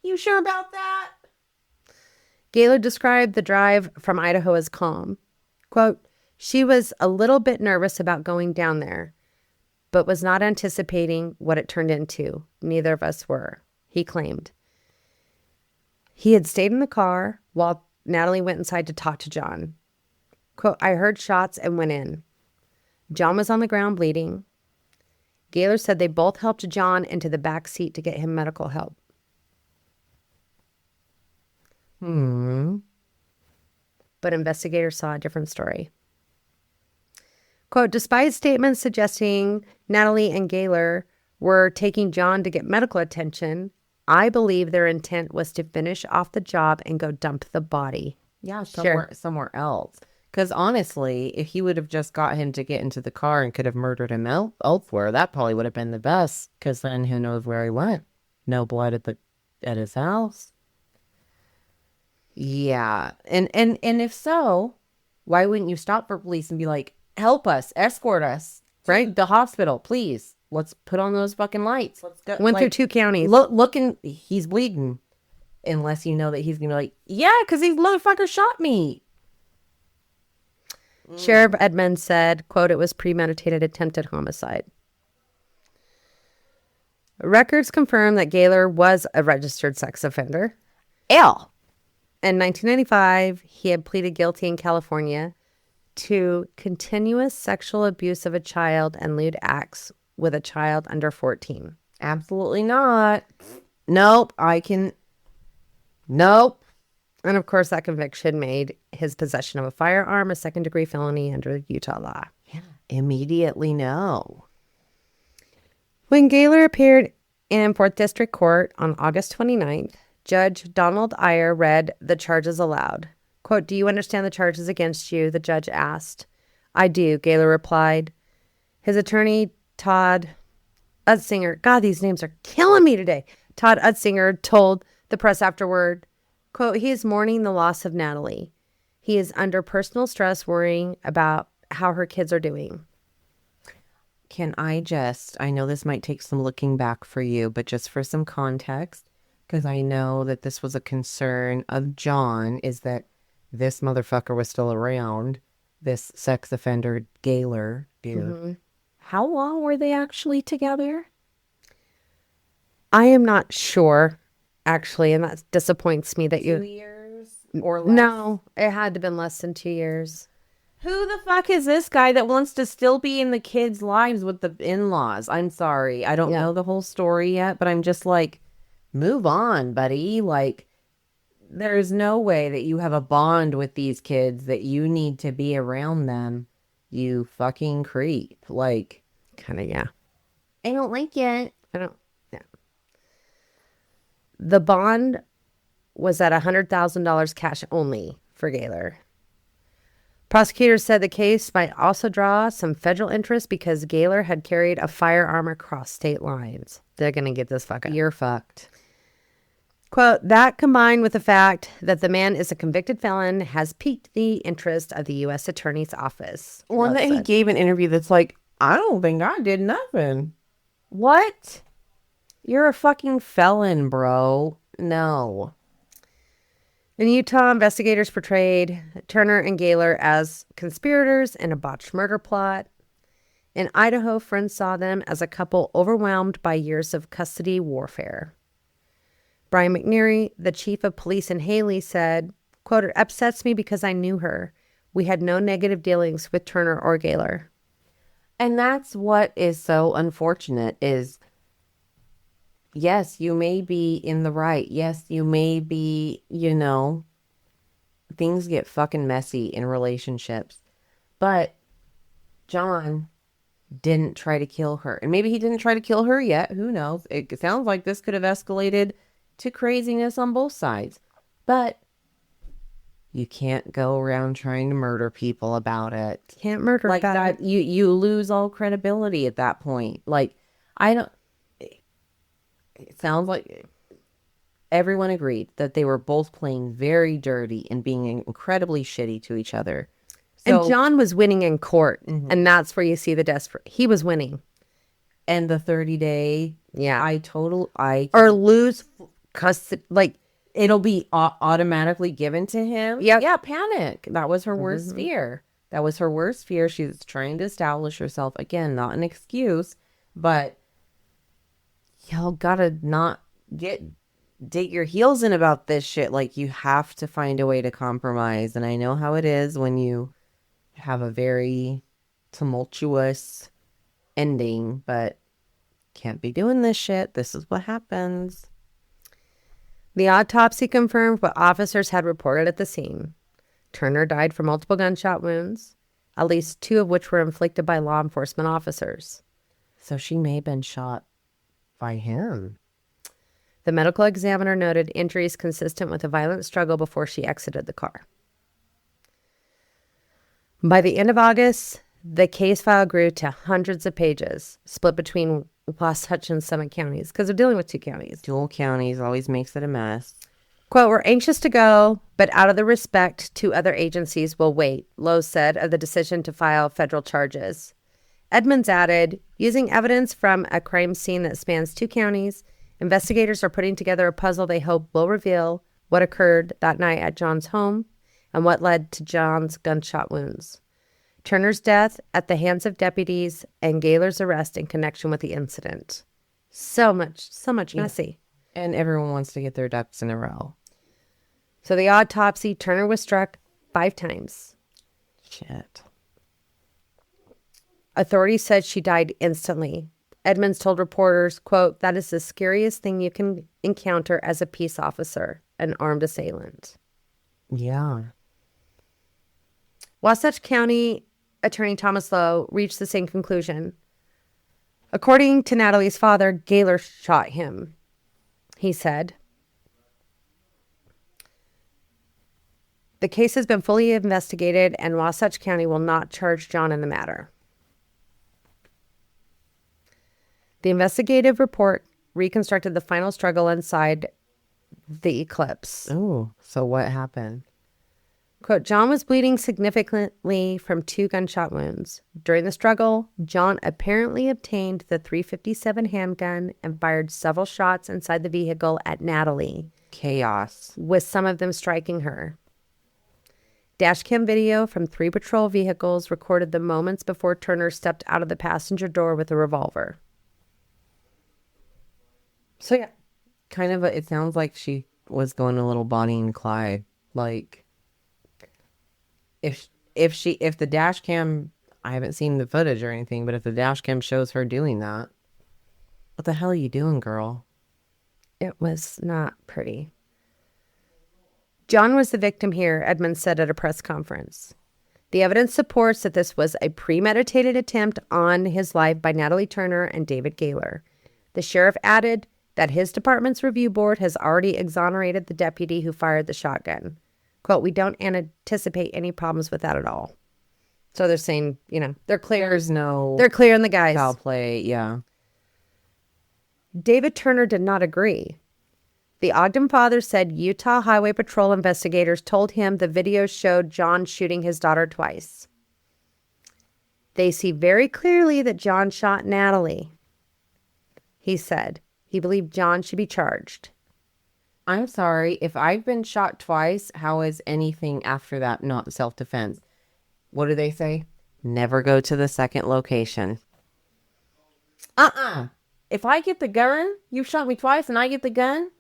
You sure about that? Gaylor described the drive from Idaho as calm. Quote, she was a little bit nervous about going down there, but was not anticipating what it turned into. Neither of us were, he claimed. He had stayed in the car while Natalie went inside to talk to John. Quote, I heard shots and went in. John was on the ground bleeding. Gaylor said they both helped John into the back seat to get him medical help. But investigators saw a different story. Quote, despite statements suggesting Natalie and Gaylor were taking John to get medical attention, I believe their intent was to finish off the job and go dump the body. Yeah, somewhere else. Because honestly, if he would have just got him to get into the car and could have murdered him elsewhere, that probably would have been the best. Because then who knows where he went? No blood at his house. Yeah, and if so, why wouldn't you stop for police and be like, help us, escort us, right? The hospital, please. Let's put on those fucking lights. Let's go. Went through 2 counties. Looking, he's bleeding. Unless you know that he's gonna be like, yeah, because these motherfuckers shot me. Sheriff Edmonds said, quote, it was premeditated attempted homicide. Records confirm that Gaylor was a registered sex offender. Ew. In 1995, he had pleaded guilty in California to continuous sexual abuse of a child and lewd acts with a child under 14. Absolutely not. Nope. Nope. And of course, that conviction made his possession of a firearm a second-degree felony under Utah law. Yeah. Immediately no. When Gaylor appeared in 4th District Court on August 29th, Judge Donald Iyer read the charges aloud. Quote, do you understand the charges against you? The judge asked. I do, Gaylor replied. His attorney, Todd Utzinger, God, these names are killing me today. Todd Utzinger told the press afterward, quote, he is mourning the loss of Natalie. He is under personal stress worrying about how her kids are doing. I know this might take some looking back for you, but just for some context, because I know that this was a concern of John, is that this motherfucker was still around, this sex offender Gaylor. Mm-hmm. How long were they actually together? I am not sure, actually, and that disappoints me that 2 years or less? No, it had to have been less than 2 years. Who the fuck is this guy that wants to still be in the kids' lives with the in-laws? I'm sorry. I don't know the whole story yet, but I'm just like, move on, buddy. Like, there's no way that you have a bond with these kids that you need to be around them. You fucking creep. Like, Kind of, yeah. I don't like it. Yeah. The bond was at $100,000 cash only for Gaylor. Prosecutors said the case might also draw some federal interest because Gaylor had carried a firearm across state lines. They're going to get this fucker. You're fucked. Quote, that combined with the fact that the man is a convicted felon has piqued the interest of the U.S. Attorney's Office. One that he gave an interview that's like, I don't think I did nothing. What? You're a fucking felon, bro. No. In Utah, investigators portrayed Turner and Gaylor as conspirators in a botched murder plot. In Idaho, friends saw them as a couple overwhelmed by years of custody warfare. Brian McNeary, the chief of police in Haley, said, quote, it upsets me because I knew her. We had no negative dealings with Turner or Gaylor. And that's what is so unfortunate is, yes, you may be in the right. Yes, you may be, things get fucking messy in relationships. But John didn't try to kill her. And maybe he didn't try to kill her yet. Who knows? It sounds like this could have escalated to craziness on both sides. But you can't go around trying to murder people about it. Can't murder Like about that, it. you lose all credibility at that point. Like, I don't, it sounds like everyone agreed that they were both playing very dirty and being incredibly shitty to each other. And John was winning in court, and that's where you see the desperate. He was winning. And the 30-day, Yeah. or lose custody. Like, it'll be automatically given to him. Yep. Yeah, panic. That was her worst fear. That was her worst fear. She was trying to establish herself. Again, not an excuse, but y'all gotta not dig your heels in about this shit. Like, you have to find a way to compromise. And I know how it is when you have a very tumultuous ending, but can't be doing this shit. This is what happens. the autopsy confirmed what officers had reported at the scene. Turner died from multiple gunshot wounds, at least 2 of which were inflicted by law enforcement officers. So she may have been shot by him. The medical examiner noted injuries consistent with a violent struggle before she exited the car. By the end of August, the case file grew to hundreds of pages, split between Wasatch and Summit counties, because they're dealing with 2 counties. Dual counties always makes it a mess. Quote, "We're anxious to go, but out of the respect to other agencies, we'll wait," Lowe said of the decision to file federal charges. Edmonds added, "Using evidence from a crime scene that spans 2 counties, investigators are putting together a puzzle they hope will reveal what occurred that night at John's home and what led to John's gunshot wounds, Turner's death at the hands of deputies, and Gaylor's arrest in connection with the incident." So much messy. And everyone wants to get their ducks in a row. So the autopsy, Turner was struck 5 times. Shit. Authorities said she died instantly. Edmonds told reporters, quote, "That is the scariest thing you can encounter as a peace officer, an armed assailant." Yeah. Wasatch County Attorney Thomas Lowe reached the same conclusion. According to Natalie's father, Gaylor shot him. He said, "The case has been fully investigated and Wasatch County will not charge John in the matter." The investigative report reconstructed the final struggle inside the eclipse. Oh, so what happened? Quote, "John was bleeding significantly from 2 gunshot wounds. During the struggle, John apparently obtained the .357 handgun and fired several shots inside the vehicle at Natalie, Chaos. with some of them striking her. Dashcam video from 3 patrol vehicles recorded the moments before Turner stepped out of the passenger door with a revolver." So yeah, Kind of, it sounds like she was going a little Bonnie and Clyde. Like, if the dash cam, I haven't seen the footage or anything, but if the dash cam shows her doing that, what the hell are you doing, girl? it was not pretty. "John was the victim here," Edmonds said at a press conference. "The evidence supports that this was a premeditated attempt on his life by Natalie Turner and David Gaylor." The sheriff added that his department's review board has already exonerated the deputy who fired the shotgun. Quote, "We don't anticipate any problems with that at all." So they're saying, they're clear. There's no They're clear on the guys. foul play. Yeah. David Turner did not agree. The Ogden father said Utah Highway Patrol investigators told him the video showed John shooting his daughter twice. "They see very clearly that John shot Natalie," he said. He believed John should be charged. I'm sorry. If I've been shot twice, how is anything after that not self-defense? What do they say? Never go to the second location. If I get the gun, you shot me twice and I get the gun,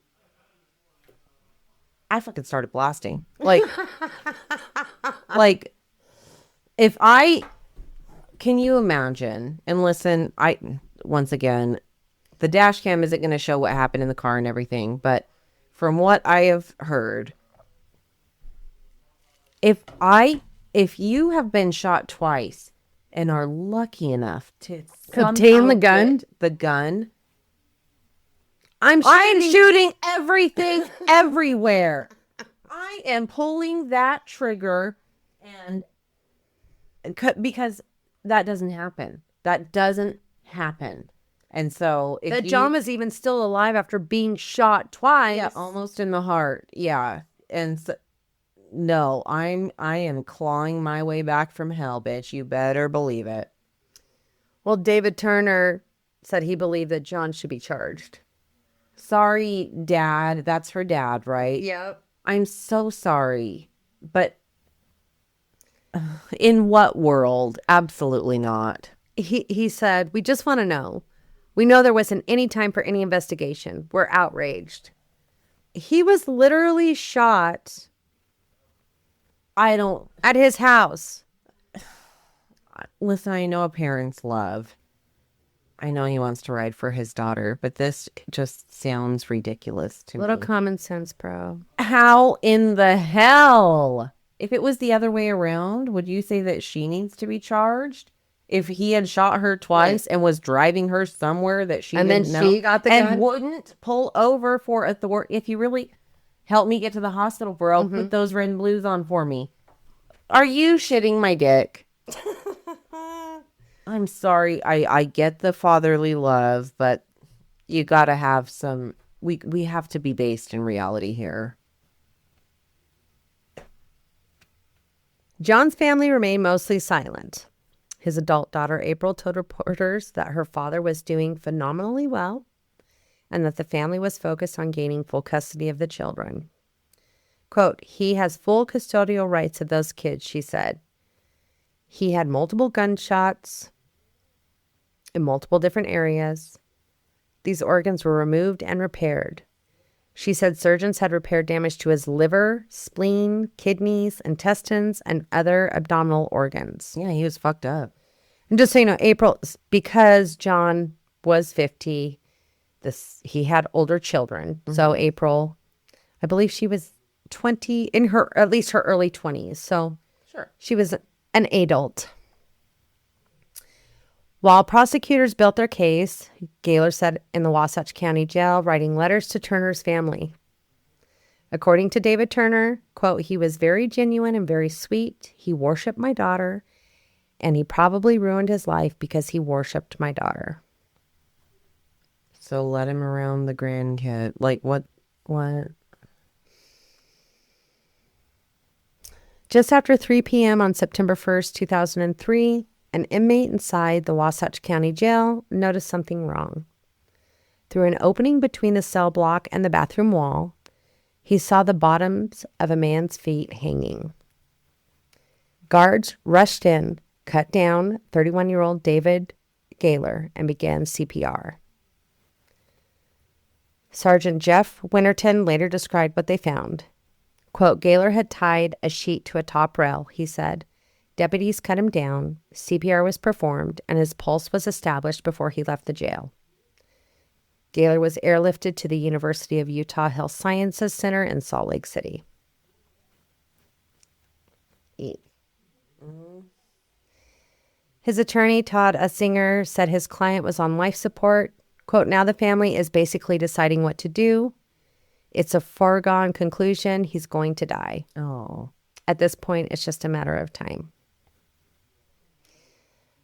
I fucking started blasting. Like, if I Can you imagine? And listen, once again, the dash cam isn't going to show what happened in the car and everything, but from what I have heard, if you have been shot twice and are lucky enough to Obtain somehow the gun? get the gun, I'm shooting everything everywhere. I am pulling that trigger and because that doesn't happen. That doesn't happen. And so if that John was even still alive after being shot twice. yeah, almost in the heart. Yeah. And so, no, I am clawing my way back from hell, bitch. You better believe it. Well, David Turner said he believed that John should be charged. Sorry, Dad. That's her dad, right? Yep. I'm so sorry. But in what world? Absolutely not. He said, we just want to know. We know there wasn't any time for any investigation. We're outraged. He was literally shot at his house. Listen, I know a parent's love. I know he wants to ride for his daughter, but this just sounds ridiculous to Little me. common sense, bro. How in the hell? If it was the other way around, would you say that she needs to be charged? If he had shot her twice and was driving her somewhere that she And then didn't know, she got the and gun? wouldn't pull over for authority. If you really help me get to the hospital, bro, put those red and blues on for me. Are you shitting my dick? I'm sorry. I get the fatherly love, but you got to have some. We have to be based in reality here. John's family remained mostly silent. His adult daughter, April, told reporters that her father was doing phenomenally well and that the family was focused on gaining full custody of the children. Quote, he has full custodial rights of those kids, she said. He had multiple gunshots in multiple different areas. These organs were removed and repaired. She said surgeons had repaired damage to his liver, spleen, kidneys, intestines, and other abdominal organs. Yeah, he was fucked up. And just so you know, April, because John was 50, he had older children. Mm-hmm. So April, I believe she was 20, in her, at least her early 20s. So sure, she was an adult. While prosecutors built their case, Gaylor sat in the Wasatch County Jail writing letters to Turner's family. According to David Turner, quote, he was very genuine and very sweet. He worshiped my daughter, and he probably ruined his life because he worshiped my daughter. So let him around the grandkid. Like, what? Just after 3 p.m. on September 1st, 2003, an inmate inside the Wasatch County Jail noticed something wrong. Through an opening between the cell block and the bathroom wall, he saw the bottoms of a man's feet hanging. Guards rushed in, cut down 31-year-old David Gaylor, and began CPR. Sergeant Jeff Winterton later described what they found. Quote, Gaylor had tied a sheet to a top rail, he said. Deputies cut him down, CPR was performed, and his pulse was established before he left the jail. Gaylor was airlifted to the University of Utah Health Sciences Center in Salt Lake City. His attorney, Todd Ussinger, said his client was on life support. Quote, now the family is basically deciding what to do. It's a foregone conclusion. He's going to die. Oh. At this point, it's just a matter of time.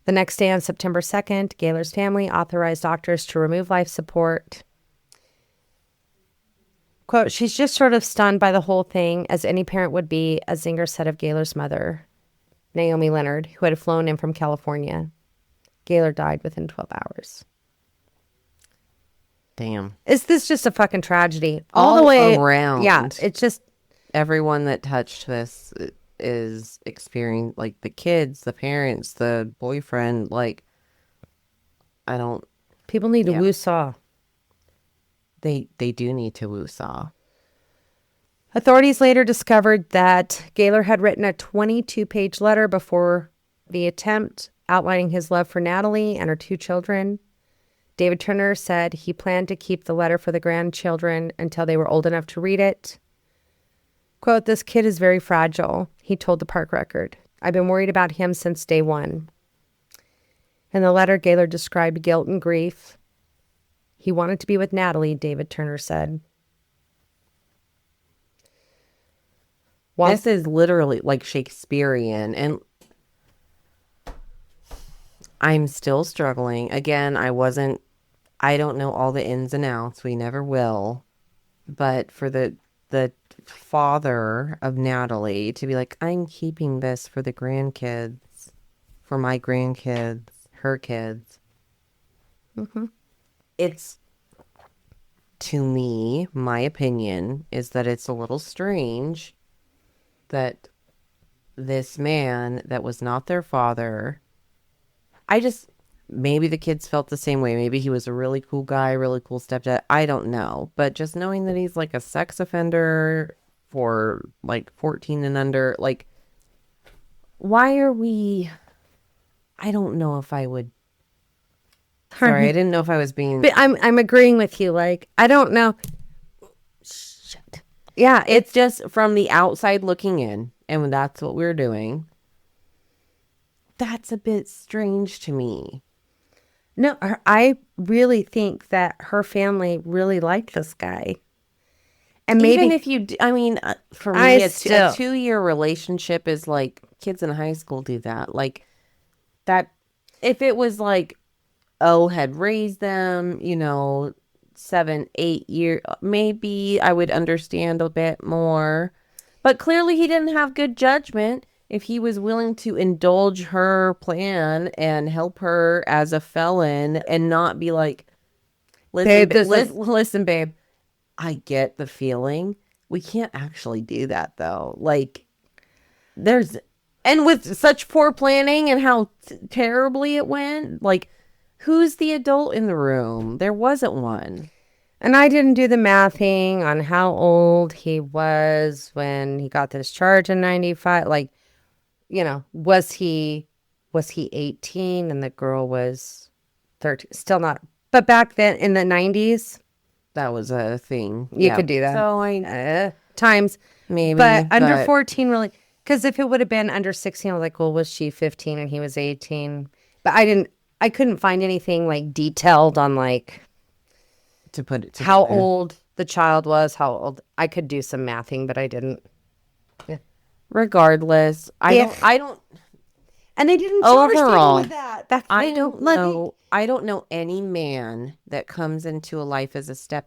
The next day on September 2nd, Gaylor's family authorized doctors to remove life support. Quote, she's just sort of stunned by the whole thing, as any parent would be, Ussinger said of Gaylor's mother, Naomi Leonard, who had flown in from California. Gaylor died within 12 hours. Damn. Is this just a fucking tragedy? All the way around. Yeah, it's just... Everyone that touched this is experiencing, like, the kids, the parents, the boyfriend, like, I don't... People need to woo-saw. They do need to woo-saw. Authorities later discovered that Gaylor had written a 22-page letter before the attempt outlining his love for Natalie and her 2 children. David Turner said he planned to keep the letter for the grandchildren until they were old enough to read it. Quote, "This kid is very fragile," he told the Park Record. "I've been worried about him since day one." In the letter, Gaylor described guilt and grief. He wanted to be with Natalie, David Turner said. This is literally like Shakespearean, and I'm still struggling. Again, I don't know all the ins and outs. We never will. But for the father of Natalie to be like, I'm keeping this for the grandkids, for my grandkids, her kids. Mm-hmm. It's, to me, my opinion is that it's a little strange that this man that was not their father, maybe the kids felt the same way. Maybe he was a really cool guy, really cool stepdad. I don't know. But just knowing that he's like a sex offender for like 14 and under, like, why are we, I don't know if I would, sorry, I didn't know if I was being. But I'm agreeing with you. Like, I don't know. Shit. Yeah, It's just from the outside looking in, and that's what we're doing. That's a bit strange to me. No, I really think that her family really liked this guy. And maybe Even if you, for I me, a still- 2-year relationship is like, kids in high school do that. Like, that, if it was like, had raised them, 7, 8 years, maybe I would understand a bit more. But clearly he didn't have good judgment if he was willing to indulge her plan and help her as a felon and not be like, listen, Babe, listen, babe, I get the feeling. We can't actually do that, though. Like, and with such poor planning and how terribly it went, like, who's the adult in the room? There wasn't one. And I didn't do the mathing on how old he was when he got this charge in 95. Like, was he 18 and the girl was 13? Still not. But back then in the 90s, That was a thing. you could do that. So Times. maybe. But under 14, really. Because if it would have been under 16, I was like, well, was she 15 and he was 18? But I couldn't find anything like detailed on like to put it together. how old the child was, how old. I could do some mathing, but I didn't. Regardless, I don't. And they didn't charge people Overall, with that. I don't know. I don't know any man that comes into a life as a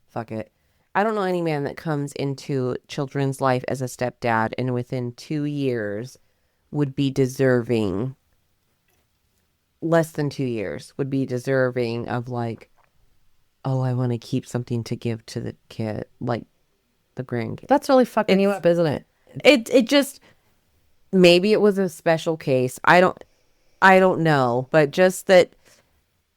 fuck it. I don't know any man that comes into children's life as a stepdad and within 2 years would be deserving, less than 2 years, would be deserving of like, oh, I want to keep something to give to the kid, like the grandkid. That's really fucking you up, isn't it? It just, maybe it was a special case. I don't know, but just that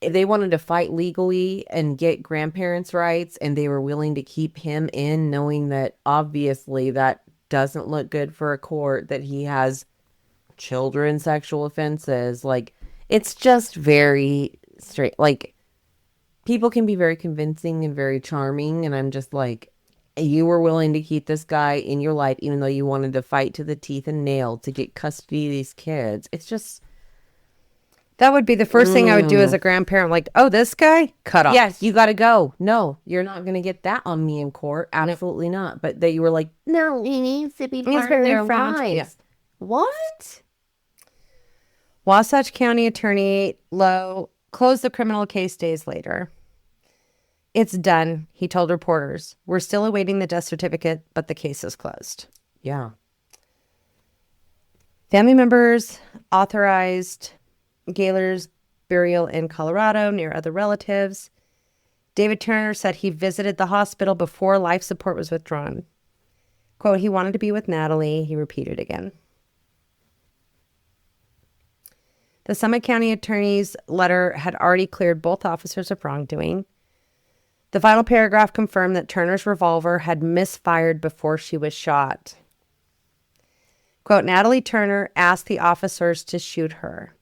if they wanted to fight legally and get grandparents' rights and they were willing to keep him in, knowing that obviously that doesn't look good for a court, that he has children sexual offenses. Like, it's just very straight. Like, people can be very convincing and very charming, and I'm just like, you were willing to keep this guy in your life even though you wanted to fight to the teeth and nail to get custody of these kids. It's just, That would be the first thing I would do as a grandparent. Like, oh, this guy? Cut off. yes, you got to go. No, you're not going to get that on me in court. Absolutely not. But that you were like, no, he needs to be part of their lives. Yeah. What? Wasatch County Attorney Lowe closed the criminal case days later. It's done, he told reporters. We're still awaiting the death certificate, but the case is closed. Yeah. Family members authorized Gaylor's burial in Colorado near other relatives. David Turner said he visited the hospital before life support was withdrawn. Quote, he wanted to be with Natalie, he repeated again. The Summit County Attorney's letter had already cleared both officers of wrongdoing. The final paragraph confirmed that Turner's revolver had misfired before she was shot. Quote, Natalie Turner asked the officers to shoot her.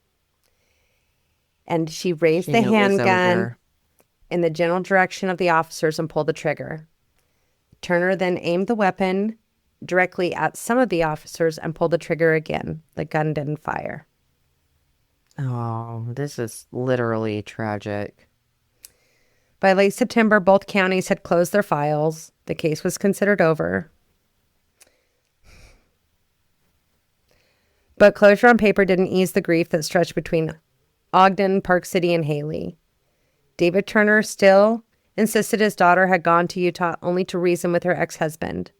And she raised She the knew it was handgun over. in the general direction of the officers and pulled the trigger. Turner then aimed the weapon directly at some of the officers and pulled the trigger again. The gun didn't fire. Oh, this is literally tragic. By late September, both counties had closed their files. The case was considered over. But closure on paper didn't ease the grief that stretched between Ogden, Park City, and Haley. David Turner still insisted his daughter had gone to Utah only to reason with her ex-husband.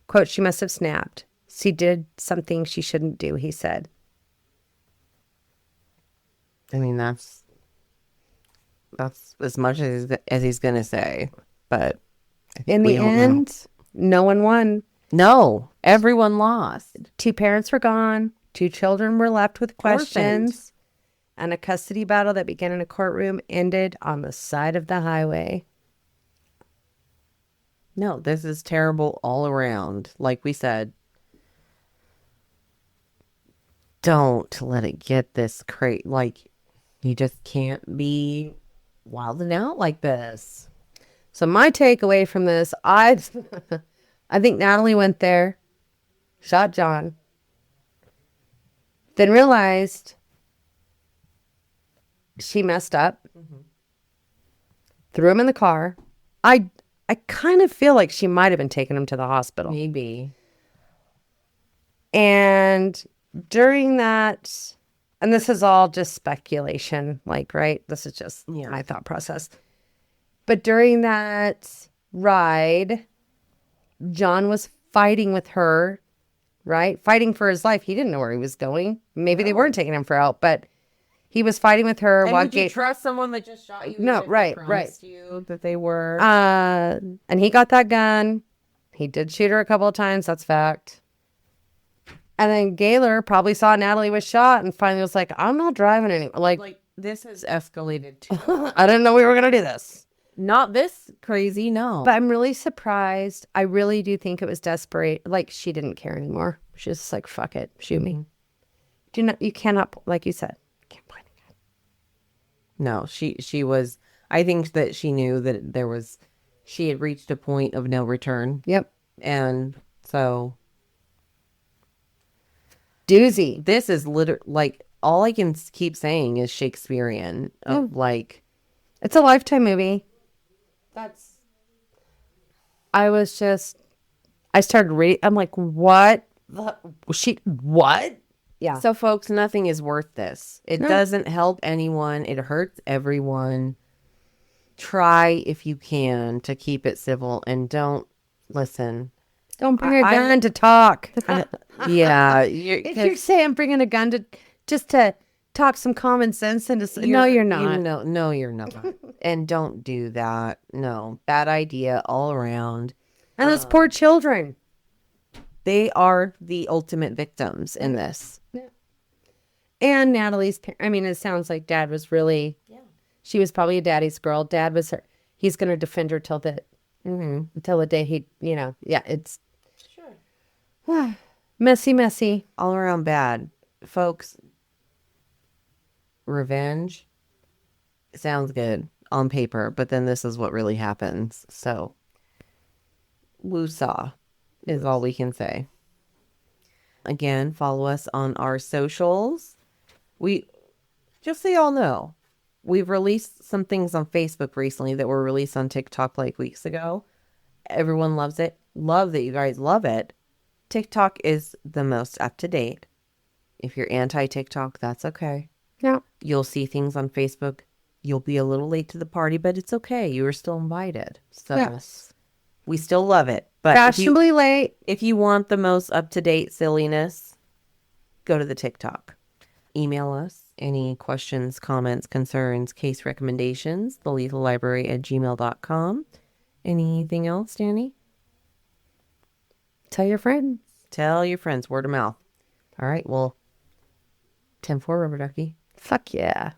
Quote, she must have snapped. She did something she shouldn't do, he said. I mean, that's as much as he's going to say. But In the end, no one won. No, everyone lost. 2 parents were gone. 2 children were left with questions. Orphans. And a custody battle that began in a courtroom ended on the side of the highway. No, this is terrible all around. Like we said, don't let it get this crazy. Like, you just can't be wilding out like this. So my takeaway from this, I think Natalie went there, shot John, then realized she messed up, threw him in the car. I kind of feel like she might have been taking him to the hospital. Maybe. And during that, and this is all just speculation, like, right? This is just my thought process. But during that ride, John was fighting with her, right? Fighting for his life. He didn't know where he was going. Maybe they weren't taking him for help, but he was fighting with her. And would you trust someone that just shot you? No, if they right. promised you that they were. And he got that gun. He did shoot her a couple of times. That's fact. And then Gaylor probably saw Natalie was shot and finally was like, I'm not driving anymore. Like This has escalated too. I didn't know we were going to do this. Not this crazy, no. But I'm really surprised. I really do think it was desperate. Like, she didn't care anymore. She was just like, fuck it, shoot me. You cannot, like you said, can't point a gun. No, she was, I think that she knew that she had reached a point of no return. Yep. And so. Doozy. This is literally, like, all I can keep saying is Shakespearean. Of, like. It's a Lifetime movie. I started reading. I'm like, what? What? Yeah. So, folks, nothing is worth this. It doesn't help anyone. It hurts everyone. Try, if you can, to keep it civil and don't listen. Don't bring a gun to talk. Yeah. If you're saying bringing a gun to talk some common sense into, no, you're not. No, you're not. And don't do that. No, bad idea all around. And those poor children. They are the ultimate victims in this. Yeah. And Natalie's, it sounds like Dad was really, she was probably a daddy's girl. Dad was her. He's going to defend her till the day he, it's messy. All around bad. Folks, revenge sounds good on paper, but then this is what really happens. So, woosah is all we can say. Again, follow us on our socials. Just so y'all know, we've released some things on Facebook recently that were released on TikTok like weeks ago. Everyone loves it. Love that you guys love it. TikTok is the most up to date. If you're anti-TikTok, that's okay. Yeah. You'll see things on Facebook. You'll be a little late to the party, but it's okay. You were still invited. So yes. We still love it. But fashionably late. If you want the most up-to-date silliness, go to the TikTok. Email us any questions, comments, concerns, case recommendations, thelethalibrary@gmail.com. Anything else, Dani? Tell your friends. Tell your friends. Word of mouth. All right. Well, 10-4, Rubber Ducky. Fuck yeah.